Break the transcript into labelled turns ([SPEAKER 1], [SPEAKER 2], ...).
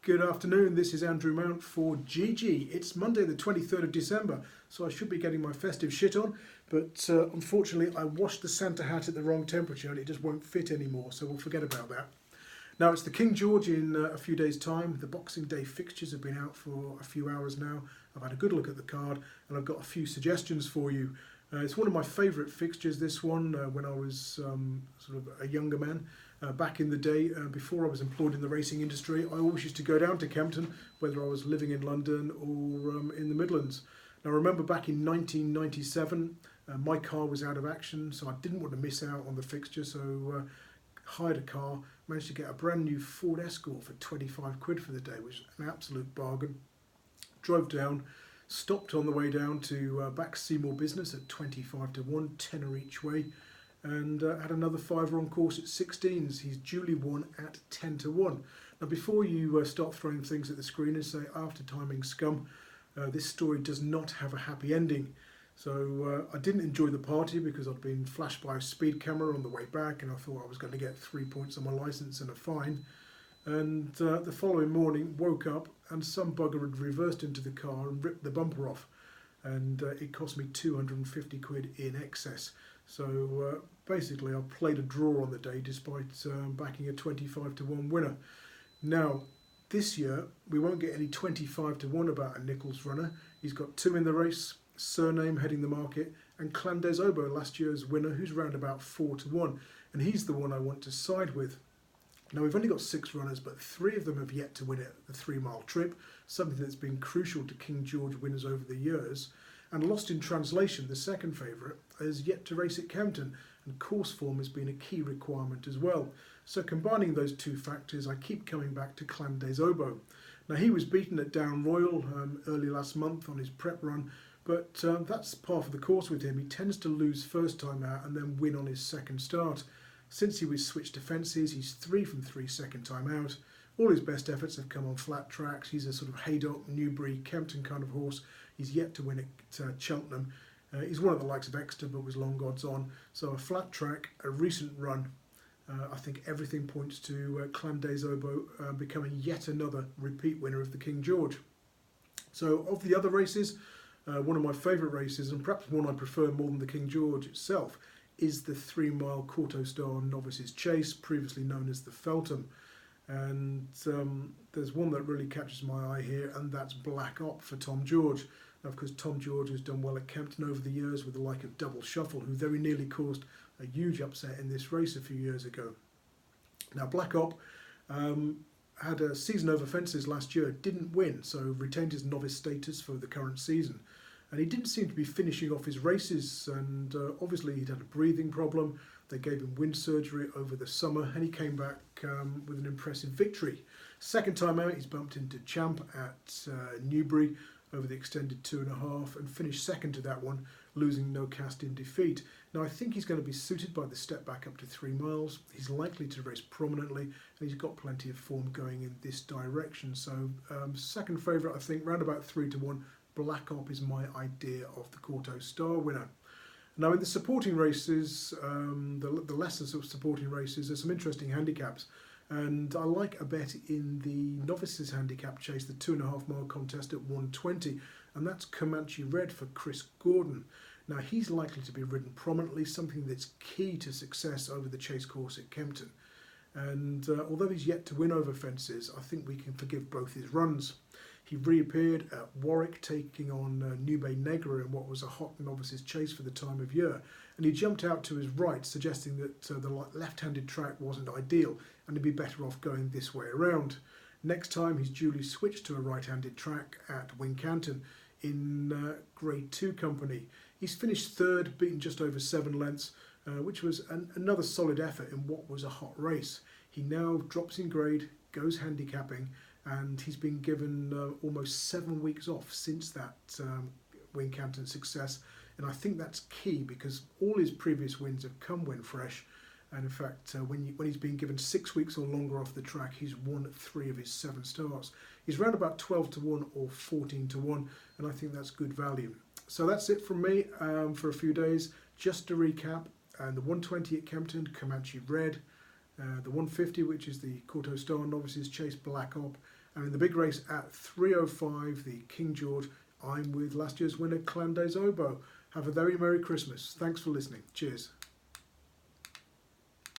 [SPEAKER 1] Good afternoon, this is Andrew Mount for GG. It's Monday the 23rd of December, so I should be getting my festive shit on, but unfortunately I washed the Santa hat at the wrong temperature and it just won't fit anymore, so we'll forget about that. Now it's the King George in a few days' time. The Boxing Day fixtures have been out for a few hours now. I've had a good look at the card and I've got a few suggestions for you. It's one of my favourite fixtures, this one, when I was sort of a younger man. Back in the day, before I was employed in the racing industry, I always used to go down to Kempton, whether I was living in London or in the Midlands. Now I remember back in 1997, my car was out of action, so I didn't want to miss out on the fixture, so hired a car, managed to get a brand new Ford Escort for 25 quid for the day, which is an absolute bargain. Drove down, stopped on the way down to back Seymour Business at 25 to 1, tenner each way, and had another fiver on course at 16s. He's duly won at 10 to 1. Now before you start throwing things at the screen and say after timing scum, this story does not have a happy ending. So I didn't enjoy the party because I'd been flashed by a speed camera on the way back and I thought I was going to get 3 points on my licence and a fine. And the following morning woke up and some bugger had reversed into the car and ripped the bumper off, and it cost me 250 quid in excess. So basically I played a draw on the day despite backing a 25 to 1 winner. Now this year we won't get any 25 to 1 about a Nichols runner. He's got 2 in the race, Surname heading the market, and Clan des Obeaux, last year's winner, who's round about 4 to 1, and he's the one I want to side with. Now we've only got 6 runners, but 3 of them have yet to win the 3-mile trip, something that's been crucial to King George winners over the years. And Lost in Translation, the second favourite, has yet to race at Kempton, and course form has been a key requirement as well. So combining those two factors, I keep coming back to Clan des Obeaux. Now he was beaten at Down Royal early last month on his prep run, but that's par for the course with him. He tends to lose first time out and then win on his second start. Since he was switched to fences, he's 3 from 3 second time out. All his best efforts have come on flat tracks. He's a sort of Haydock, Newbury, Kempton kind of horse. He's yet to win at Cheltenham. He's one of the likes of Exeter, but was long odds on. So a flat track, a recent run. I think everything points to Clan des Obeaux becoming yet another repeat winner of the King George. So of the other races, one of my favourite races, and perhaps one I prefer more than the King George itself, is the 3-mile Kauto Star Novices Chase, previously known as the Feltham. And there's one that really catches my eye here, and that's Black Op for Tom George. Now, of course, Tom George has done well at Kempton over the years with the like of Double Shuffle, who very nearly caused a huge upset in this race a few years ago. Now, Black Op had a season over fences last year, didn't win, so retained his novice status for the current season. And he didn't seem to be finishing off his races, and obviously he'd had a breathing problem. They gave him wind surgery over the summer and he came back with an impressive victory. Second time out he's bumped into Champ at Newbury over the extended 2.5 and finished second to that one, losing no cast in defeat. Now I think he's going to be suited by the step back up to 3 miles. He's likely to race prominently and he's got plenty of form going in this direction. So second favourite, I think, round about 3 to 1. Black Op is my idea of the Kauto Star winner. Now in the supporting races, the lesser sort of supporting races, there's some interesting handicaps. And I like a bet in the novices handicap chase, the 2.5 mile contest at 120, and that's Comanche Red for Chris Gordon. Now he's likely to be ridden prominently, something that's key to success over the chase course at Kempton. And although he's yet to win over fences, I think we can forgive both his runs. He reappeared at Warwick, taking on Nube Negra in what was a hot novices chase for the time of year, and he jumped out to his right, suggesting that the left-handed track wasn't ideal and he'd be better off going this way around. Next time he's duly switched to a right-handed track at Wincanton in Grade 2 company. He's finished third, beaten just over 7 lengths, which was another solid effort in what was a hot race. He now drops in grade, goes handicapping, and he's been given almost 7 weeks off since that Wincanton success, and I think that's key because all his previous wins have come when fresh, and in fact when he's been given 6 weeks or longer off the track, he's won 3 of his 7 starts. He's round about 12 to 1 or 14 to 1, and I think that's good value. So that's it from me for a few days. Just to recap, and the 120 at Kempton, Comanche Red, the 150, which is the Kauto Star Novices Chase, Black Op, And in the big race at 3:05, the King George, I'm with last year's winner, Clan des Oboe. Have a very Merry Christmas. Thanks for listening. Cheers.